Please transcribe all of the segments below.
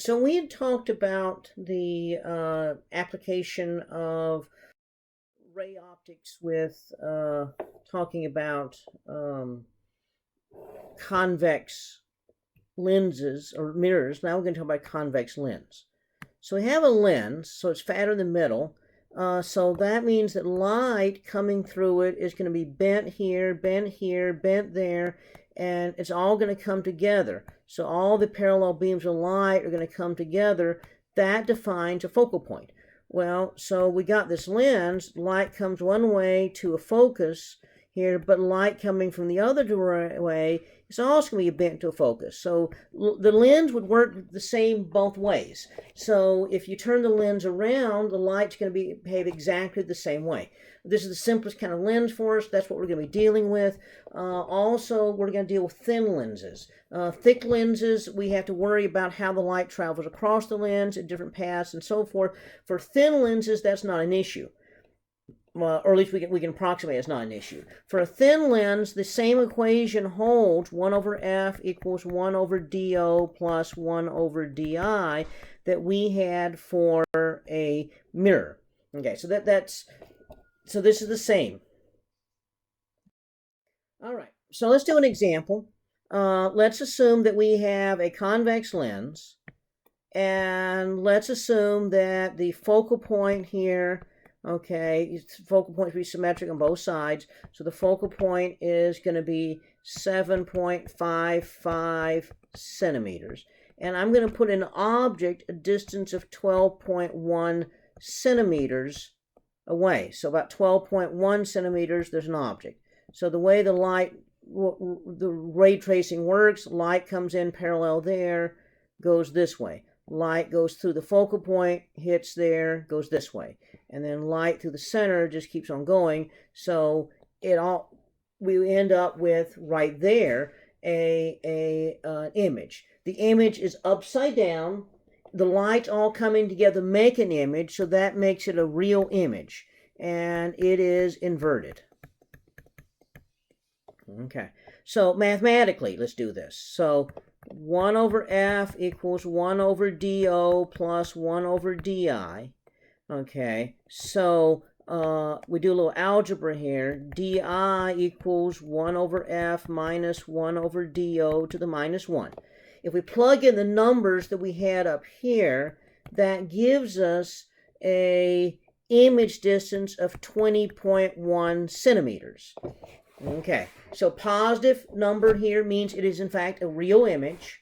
So we had talked about the application of ray optics with talking about convex lenses or mirrors. Now we're going to talk about convex lens. So we have a lens, so it's fatter in the middle. So that means that light coming through it is going to be bent here, bent there, and it's all going to come together. So all the parallel beams of light are going to come together. That defines a focal point. Well, so we got this lens, light comes one way to a focus here, but light coming from the other way is also going to be bent to a focus. So the lens would work the same both ways. So if you turn the lens around, the light's going to behave exactly the same way. This is the simplest kind of lens for us. That's what we're going to be dealing with. Also, we're going to deal with thin lenses. Thick lenses, we have to worry about how the light travels across the lens at different paths and so forth. For thin lenses, that's not an issue. Or at least we can approximate it's not an issue. For a thin lens, the same equation holds. 1 over f equals 1 over do plus 1 over di that we had for a mirror. Okay, so so this is the same. All right, so let's do an example. Let's assume that we have a convex lens, and let's assume that the focal point here, okay, focal points be symmetric on both sides. So the focal point is going to be 7.55 centimeters. And I'm going to put an object a distance of 12.1 centimeters away. So about 12.1 centimeters, there's an object. So the way the ray tracing works, light comes in parallel there, goes this way. Light goes through the focal point, hits there, goes this way. And then light through the center just keeps on going. So we end up with right there an image. The image is upside down. The lights all coming together make an image, so that makes it a real image. And it is inverted. Okay, so mathematically, let's do this. So 1 over f equals 1 over do plus 1 over di. Okay, so we do a little algebra here. Di equals 1 over f minus 1 over do to the minus 1. If we plug in the numbers that we had up here, that gives us a image distance of 20.1 centimeters. Okay, so positive number here means it is in fact a real image,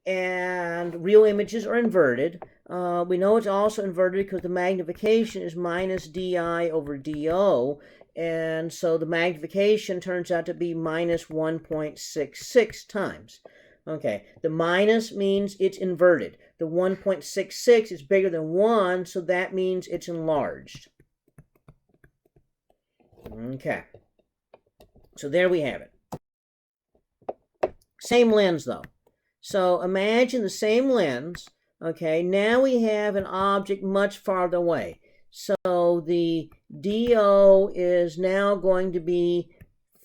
and real images are inverted. We know it's also inverted because the magnification is minus di over do, and so the magnification turns out to be minus 1.66 times. Okay, the minus means it's inverted. The 1.66 is bigger than 1, so that means it's enlarged. Okay. So there we have it. Same lens though. So imagine the same lens. Okay, now we have an object much farther away. So the DO is now going to be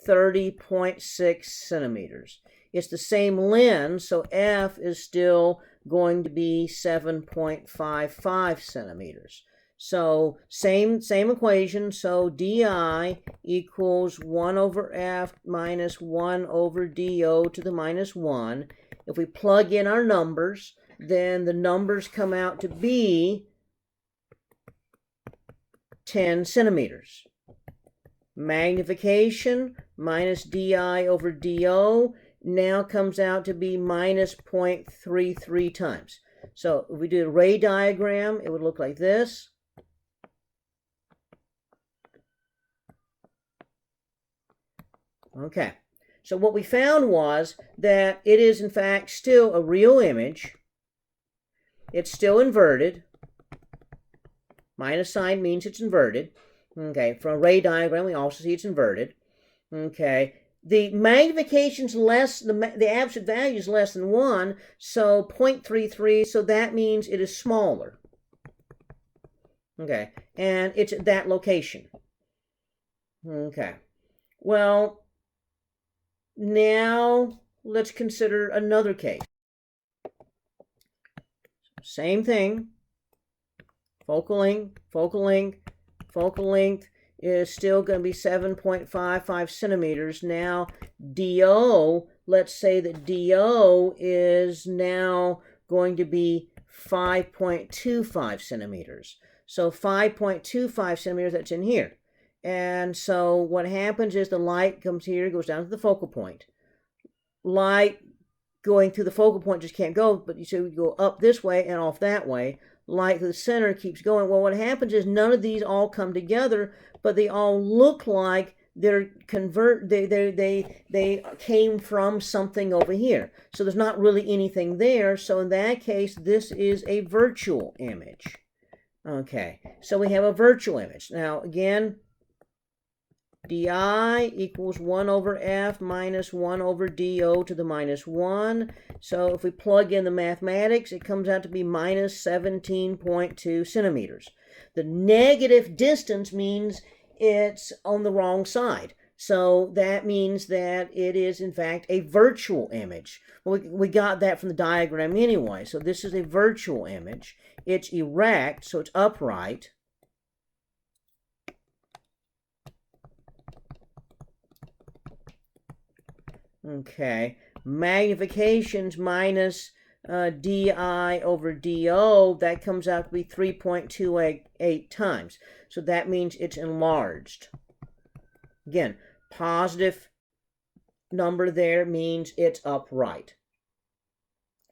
30.6 centimeters. It's the same lens, so F is still going to be 7.55 centimeters. So same equation, so di equals 1 over f minus 1 over do to the minus 1. If we plug in our numbers, then the numbers come out to be 10 centimeters. Magnification minus di over do now comes out to be minus 0.33 times. So if we do a ray diagram, it would look like this. Okay, so what we found was that it is in fact still a real image. It's still inverted. Minus sign means it's inverted. Okay, from a ray diagram we also see it's inverted. Okay, the magnification's less, the absolute value is less than 1, so 0.33, so that means it is smaller. Okay, and it's at that location. Okay, well, now let's consider another case. same thing. Focal length, focal length, focal length is still going to be 7.55 centimeters. Now, DO, let's say that DO is now going to be 5.25 centimeters. So 5.25 centimeters, that's in here. And so what happens is the light comes here, goes down to the focal point. Light going through the focal point just can't go, but you go up this way and off that way. Light to the center keeps going. Well, what happens is none of these all come together, but they all look like they came from something over here. So there's not really anything there. So in that case, this is a virtual image. Okay, so we have a virtual image. Now again, DI equals 1 over F minus 1 over DO to the minus 1. So if we plug in the mathematics, it comes out to be minus 17.2 centimeters. The negative distance means it's on the wrong side. So that means that it is, in fact, a virtual image. Well, we got that from the diagram anyway. So this is a virtual image. It's erect, so it's upright. Okay, magnifications minus DI over DO, that comes out to be 3.28 times. So that means it's enlarged. Again, positive number there means it's upright.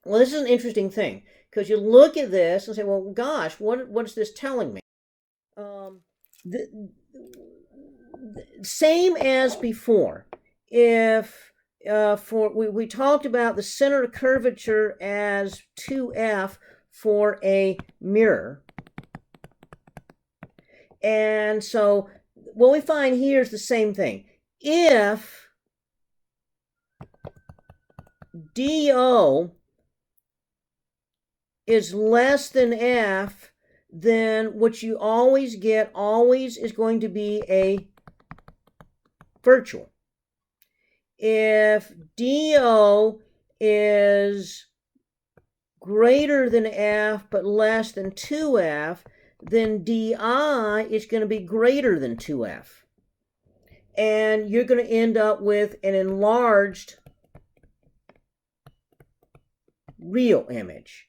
Well, this is an interesting thing, because you look at this and say, well, gosh, what's this telling me? Same as before. If we talked about the center of curvature as 2F for a mirror. And so what we find here is the same thing. If DO is less than F, then what you always get is going to be a virtual. If DO is greater than F but less than 2F, then DI is going to be greater than 2F. And you're going to end up with an enlarged real image.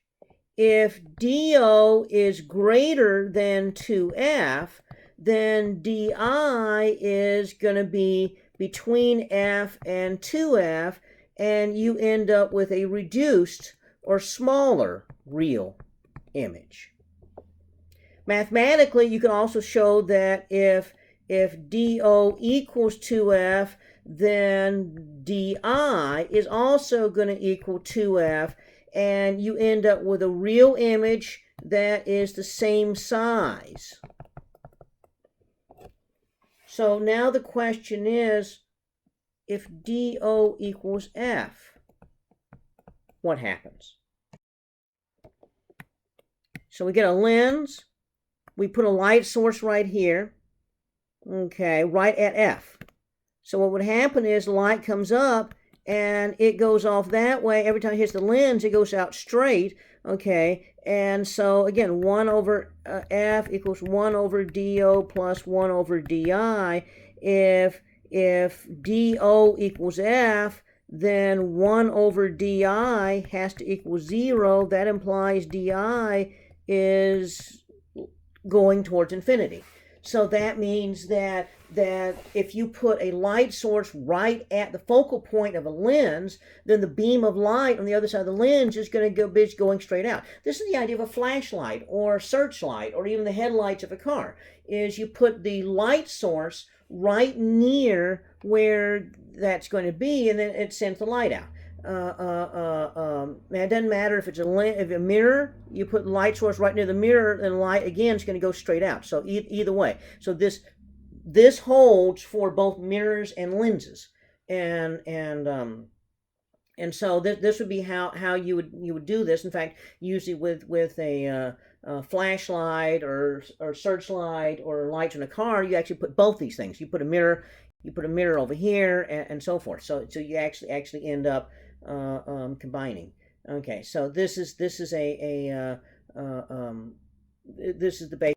If DO is greater than 2F, then DI is going to be between F and 2F, and you end up with a reduced or smaller real image. Mathematically, you can also show that if DO equals 2F, then DI is also going to equal 2F, and you end up with a real image that is the same size. So now the question is, if DO equals F, what happens? So we get a lens, we put a light source right here, okay, right at F. So what would happen is light comes up and it goes off that way. Every time it hits the lens, it goes out straight, okay? And so again, 1 over F equals 1 over DO plus 1 over DI. If DO equals F, then 1 over DI has to equal 0. That implies DI is going towards infinity. So that means that if you put a light source right at the focal point of a lens, then the beam of light on the other side of the lens is going to be going straight out. This is the idea of a flashlight or searchlight or even the headlights of a car, is you put the light source right near where that's going to be, and then it sends the light out. It doesn't matter if it's a mirror, you put the light source right near the mirror, and light again is going to go straight out. So either way. So this holds for both mirrors and lenses, and so this would be how you would do this. In fact, usually with a flashlight or searchlight or lights in a car, you actually put both these things. You put a mirror over here, and so forth. So you actually end up combining. Okay, so this is a This is the basic